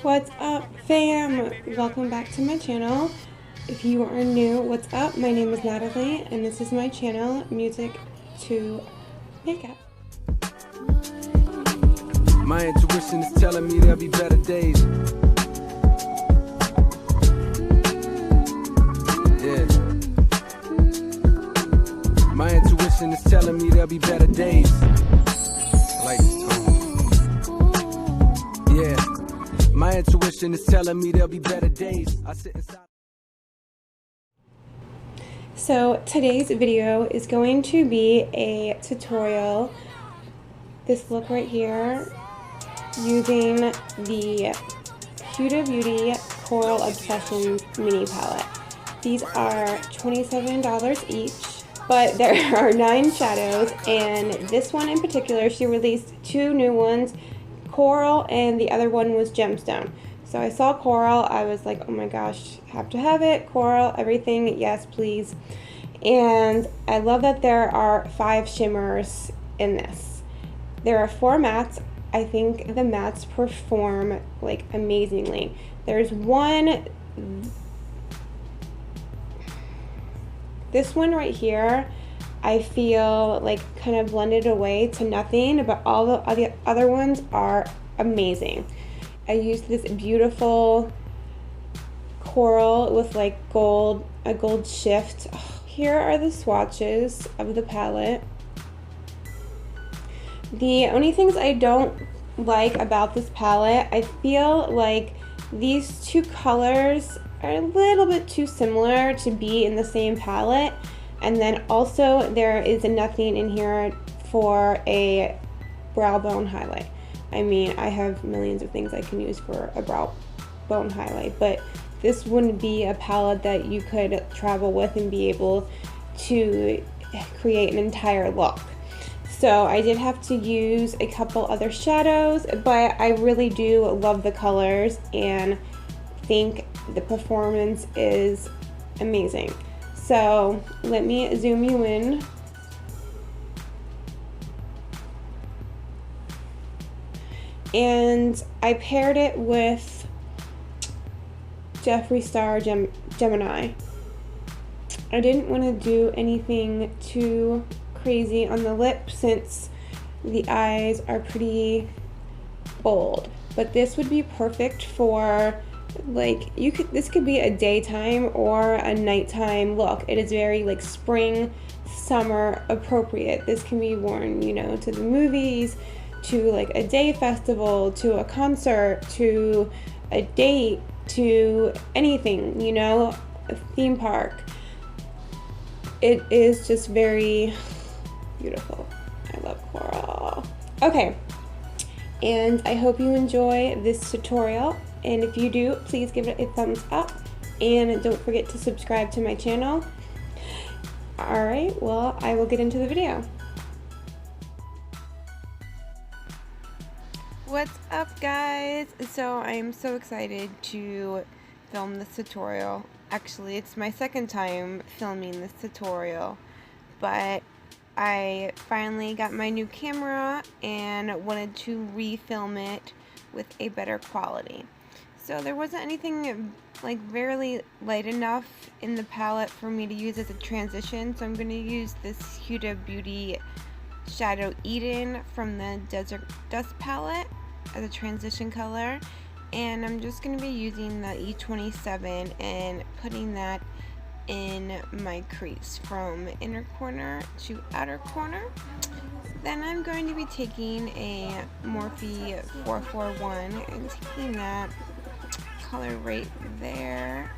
What's up, fam? Welcome back to my channel. If you are new, what's up? My name is Natalie, and this is my channel, Music to Makeup. My intuition is telling me there'll be better days. Yeah. My intuition is telling me there'll be better days. Like, yeah. My intuition is telling me there'll be better days. I sit inside. So today's video is going to be a tutorial. This look right here, using the Huda Beauty Coral Obsessions mini palette. These are $27 each, but there are 9 shadows, and this one in particular, she released 2 new ones, Coral, and the other one was Gemstone. So I saw Coral, I was like, oh my gosh, have to have it, Coral, everything, yes please. And I love that there are 5 shimmers in this. There are 4 mattes. I think the mattes perform like amazingly. There's one, this one right here, I feel like kind of blended away to nothing, but all the other ones are amazing. I used this beautiful coral with like a gold shift. Here are the swatches of the palette. The only things I don't like about this palette, I feel like these 2 colors are a little bit too similar to be in the same palette. And then also there is nothing in here for a brow bone highlight. I mean, I have millions of things I can use for a brow bone highlight, but this wouldn't be a palette that you could travel with and be able to create an entire look. So I did have to use a couple other shadows, but I really do love the colors and think the performance is amazing. So let me zoom you in. And I paired it with Jeffree Star Gemini. I didn't want to do anything too crazy on the lip since the eyes are pretty bold, but this would be perfect for, like, this could be a daytime or a nighttime look. It is very like spring, summer appropriate. This can be worn, you know, to the movies, to like a day festival, to a concert, to a date, to anything, you know, a theme park. It is just very beautiful. I love coral. Okay, and I hope you enjoy this tutorial, and if you do, please give it a thumbs up and don't forget to subscribe to my channel. Alright, well, I will get into the video. What's up, guys? So I am so excited to film this tutorial. Actually, it's my second time filming this tutorial, but I finally got my new camera and wanted to refilm it with a better quality. So there wasn't anything like very light enough in the palette for me to use as a transition, so I'm going to use this Huda Beauty Shadow Eden from the Desert Dust palette as a transition color, and I'm just going to be using the E27 and putting that in my crease from inner corner to outer corner. Then I'm going to be taking a Morphe 441 and taking that color right there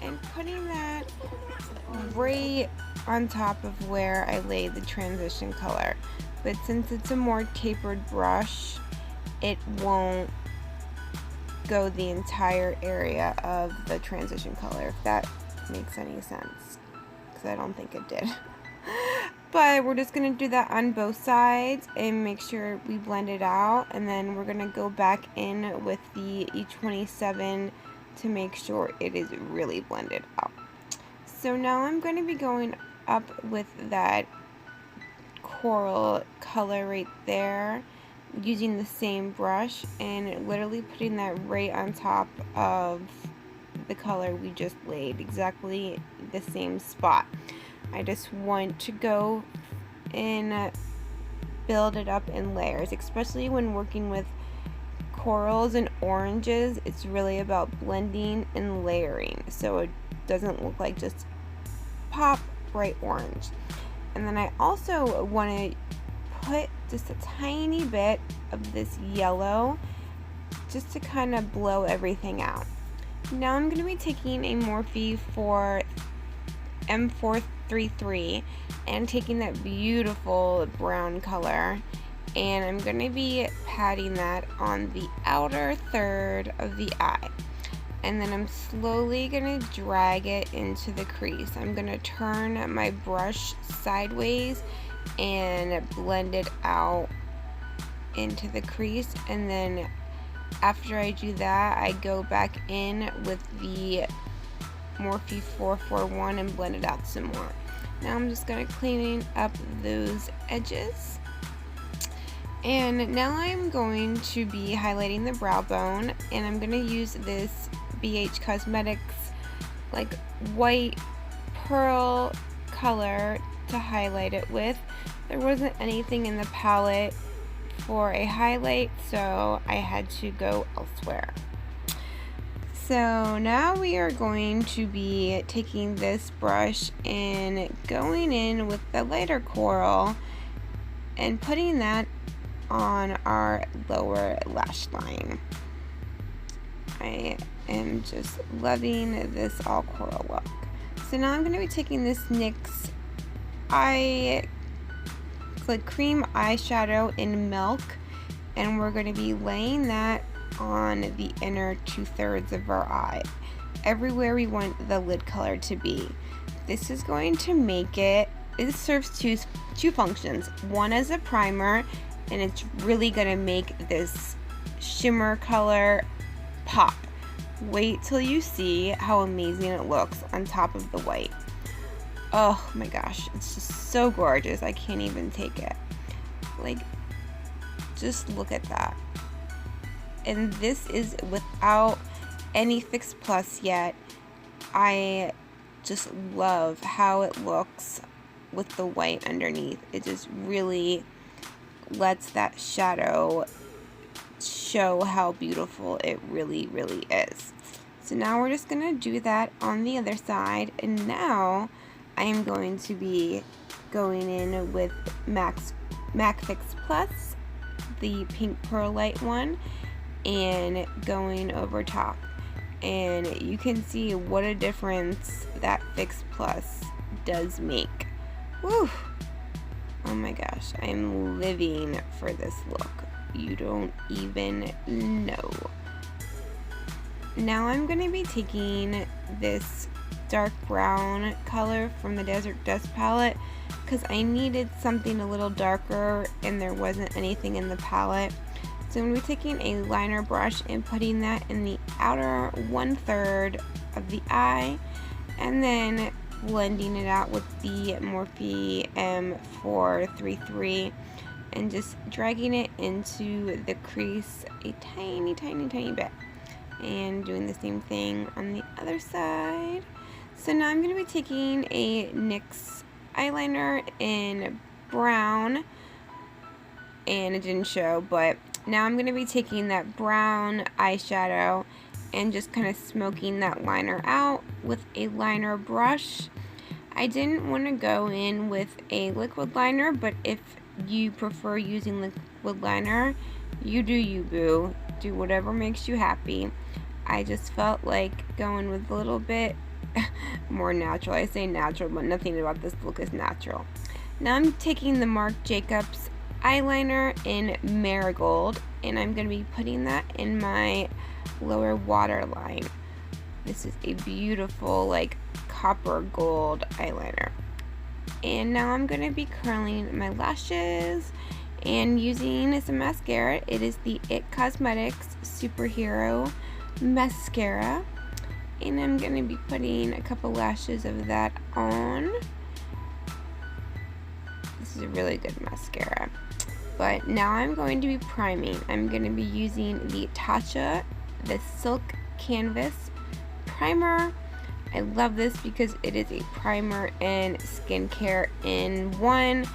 and putting that right on top of where I laid the transition color. But since it's a more tapered brush, it won't go the entire area of the transition color, if that makes any sense, because I don't think it did. But we're just going to do that on both sides and make sure we blend it out, and then we're going to go back in with the E27 to make sure it is really blended out. So now I'm going to be going up with that coral color right there using the same brush and literally putting that right on top of the color we just laid, exactly the same spot. I just want to go and build it up in layers, especially when working with corals and oranges. It's really about blending and layering so it doesn't look like just pop bright orange. And then I also want to put just a tiny bit of this yellow just to kind of blow everything out. Now I'm going to be taking a Morphe for M433 and taking that beautiful brown color, and I'm going to be patting that on the outer third of the eye. And then I'm slowly going to drag it into the crease. I'm going to turn my brush sideways and blend it out into the crease, and then after I do that, I go back in with the Morphe 441 and blend it out some more. Now I'm just going to clean up those edges. And now I'm going to be highlighting the brow bone, and I'm going to use this BH Cosmetics like white pearl color to highlight it with. There wasn't anything in the palette for a highlight, so I had to go elsewhere. So now we are going to be taking this brush and going in with the lighter coral and putting that on our lower lash line. I am just loving this all coral look. So now I'm going to be taking this NYX cream eyeshadow in Milk, and we're going to be laying that on the inner 2/3 of our eye, everywhere we want the lid color to be. This is going to make it serves two functions. One as a primer, and it's really going to make this shimmer color pop. Wait till you see how amazing it looks on top of the white. Oh my gosh, it's just so gorgeous. I can't even take it. Like, just look at that. And this is without any Fix Plus yet. I just love how it looks with the white underneath. It just really lets that shadow show how beautiful it really, really is. So now we're just gonna do that on the other side, and now I am going to be going in with MAC Fix Plus, the pink perlite one, and going over top. And you can see what a difference that Fix Plus does make. Woo! Oh my gosh, I am living for this look. You don't even know. Now I'm going to be taking this dark brown color from the Desert Dust palette because I needed something a little darker and there wasn't anything in the palette. So I'm going to be taking a liner brush and putting that in the outer 1/3 of the eye, and then blending it out with the Morphe M433 and just dragging it into the crease a tiny bit, and doing the same thing on the other side. So now I'm going to be taking a NYX eyeliner in brown, and it didn't show, but now I'm going to be taking that brown eyeshadow and just kind of smoking that liner out with a liner brush. I didn't want to go in with a liquid liner, but if you prefer using liquid liner, you do you, boo. Do whatever makes you happy. I just felt like going with a little bit more natural. I say natural, but nothing about this look is natural. Now I'm taking the Marc Jacobs eyeliner in Marigold, and I'm going to be putting that in my lower waterline. This is a beautiful like copper gold eyeliner. And now I'm going to be curling my lashes and using some mascara. It is the IT Cosmetics Superhero Mascara. And I'm going to be putting a couple lashes of that on. This is a really good mascara. But now I'm going to be priming. I'm going to be using the Tatcha, the Silk Canvas Primer. I love this because it is a primer and skincare in one.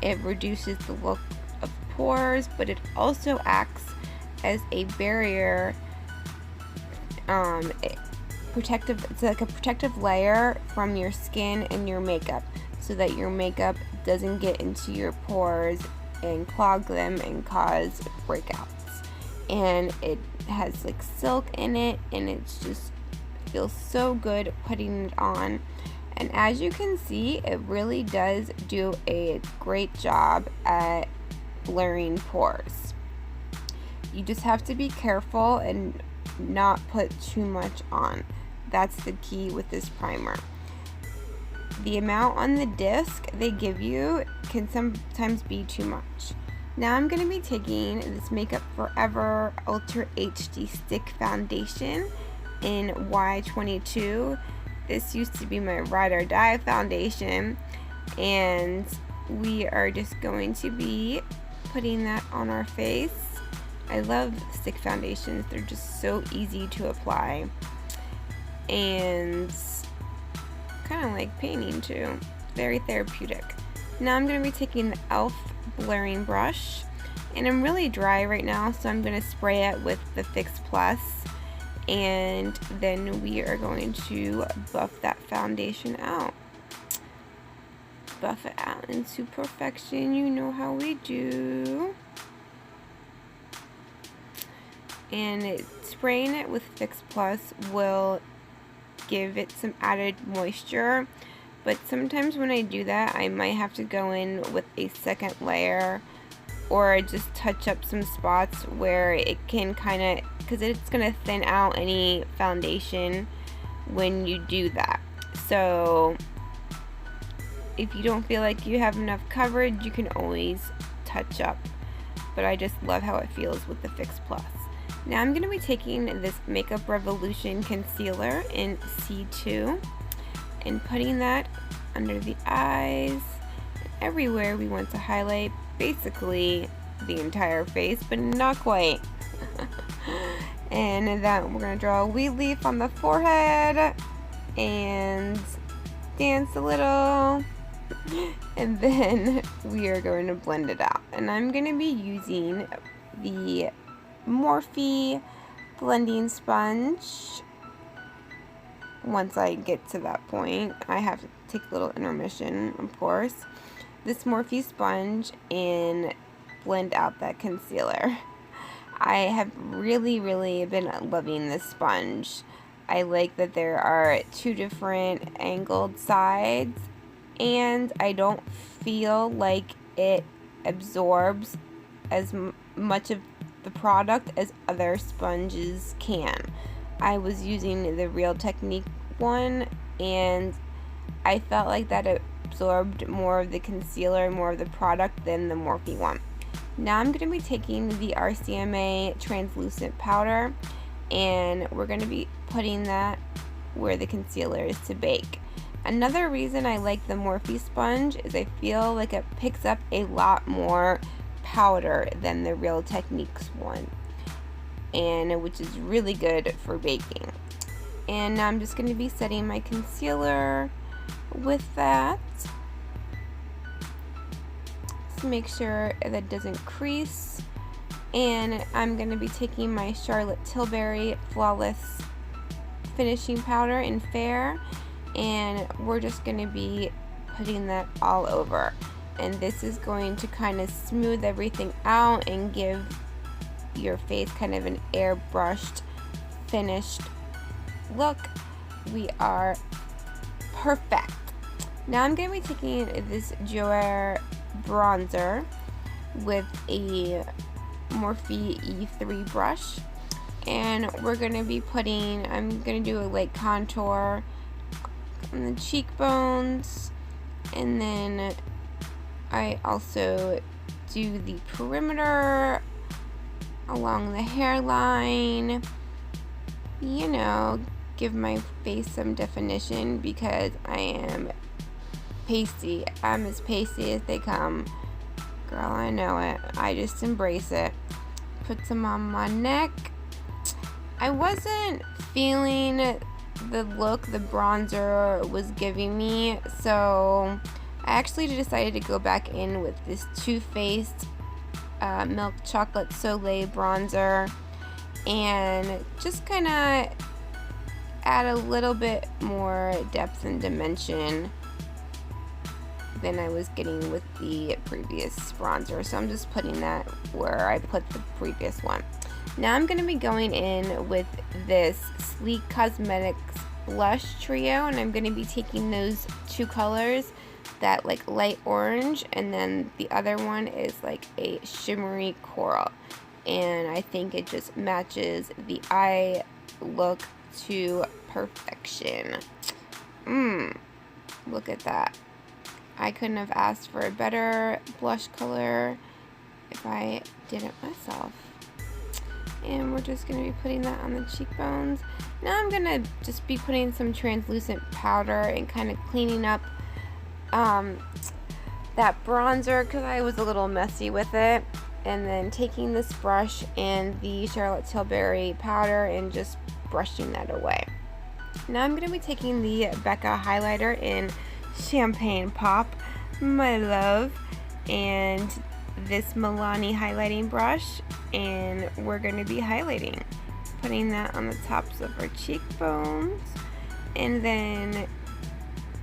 It reduces the look of pores, but it also acts as a barrier, it's like a protective layer from your skin and your makeup, so that your makeup doesn't get into your pores and clog them and cause breakouts. And it has like silk in it, and it's just feels so good putting it on. And as you can see, it really does do a great job at blurring pores. You just have to be careful and not put too much on. That's the key with this primer. The amount on the disc they give you can sometimes be too much. Now I'm going to be taking this Makeup Forever Ultra HD Stick Foundation in Y22. This used to be my Ride or Die foundation, and we are just going to be putting that on our face. I love stick foundations. They're just so easy to apply and kind of like painting too. Very therapeutic. Now I'm going to be taking the e.l.f. blurring brush, and I'm really dry right now, so I'm going to spray it with the Fix Plus, and then we are going to buff that foundation out. Buff it out into perfection. You know how we do. And spraying it with Fix Plus will give it some added moisture, but sometimes when I do that, I might have to go in with a second layer, or just touch up some spots where it can kind of, because it's going to thin out any foundation when you do that. So if you don't feel like you have enough coverage, you can always touch up, but I just love how it feels with the Fix Plus. Now I'm going to be taking this Makeup Revolution concealer in C2 and putting that under the eyes, everywhere we want to highlight, basically the entire face, but not quite. And then we're going to draw a weed leaf on the forehead and dance a little, and then we are going to blend it out. And I'm going to be using the Morphe blending sponge. Once I get to that point, I have to take a little intermission, of course. This Morphe sponge and blend out that concealer. I have really been loving this sponge. I like that there are two different angled sides, and I don't feel like it absorbs as much of the product as other sponges can. I was using the Real Technique one, and I felt like that absorbed more of the concealer, more of the product than the Morphe one. Now I'm going to be taking the RCMA translucent powder, and we're going to be putting that where the concealer is to bake. Another reason I like the Morphe sponge is I feel like it picks up a lot more powder than the Real Techniques one, and which is really good for baking. And now I'm just going to be setting my concealer with that to make sure that it doesn't crease. And I'm going to be taking my Charlotte Tilbury Flawless Finishing Powder in Fair, and we're just going to be putting that all over. And this is going to kind of smooth everything out and give your face kind of an airbrushed, finished look. We are perfect. Now I'm going to be taking this Joer bronzer with a Morphe E3 brush, and we're going to be putting, I'm going to do a light contour on the cheekbones, and then I also do the perimeter along the hairline, you know, give my face some definition because I am pasty. I'm as pasty as they come. Girl, I know it. I just embrace it. Put some on my neck. I wasn't feeling the look the bronzer was giving me, so I actually decided to go back in with this Too Faced Milk Chocolate Soleil bronzer and just kind of add a little bit more depth and dimension than I was getting with the previous bronzer. So I'm just putting that where I put the previous one. Now I'm going to be going in with this Sleek Cosmetics blush trio, and I'm going to be taking those two colors, that like light orange, and then the other one is like a shimmery coral, and I think it just matches the eye look to perfection. Look at that. I couldn't have asked for a better blush color if I did it myself. And we're just going to be putting that on the cheekbones. Now I'm going to just be putting some translucent powder and kind of cleaning up that bronzer because I was a little messy with it. And then taking this brush and the Charlotte Tilbury powder and just brushing that away. Now I'm going to be taking the Becca highlighter in Champagne Pop, my love, and this Milani highlighting brush, and we're going to be highlighting, putting that on the tops of our cheekbones, and then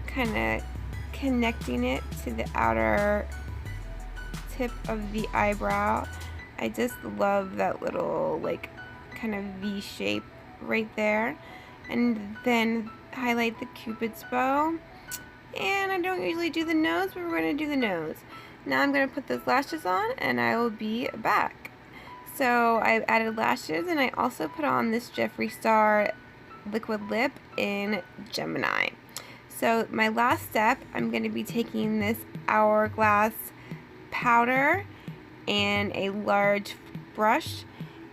kind of connecting it to the outer tip of the eyebrow. I just love that little like kind of V shape right there, and then highlight the Cupid's bow. And I don't usually do the nose, but we're going to do the nose. Now I'm going to put those lashes on and I will be back. So I've added lashes, and I also put on this Jeffree Star liquid lip in Gemini. So my last step, I'm going to be taking this Hourglass powder and a large brush,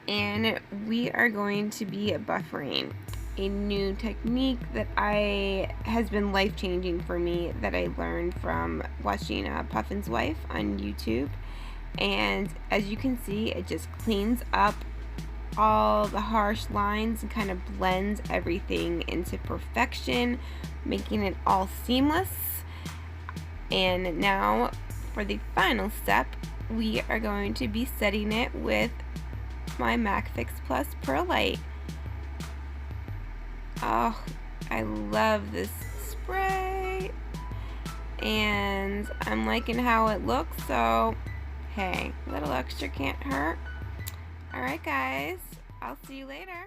and we are going to be buffering. A new technique that has been life-changing for me, that I learned from watching Puffin's Wife on YouTube. And as you can see, it just cleans up all the harsh lines and kind of blends everything into perfection, making it all seamless. And now for the final step, we are going to be setting it with my MAC Fix Plus Pearl Light. Oh, I love this spray, and I'm liking how it looks, so hey, a little extra can't hurt. Alright guys, I'll see you later.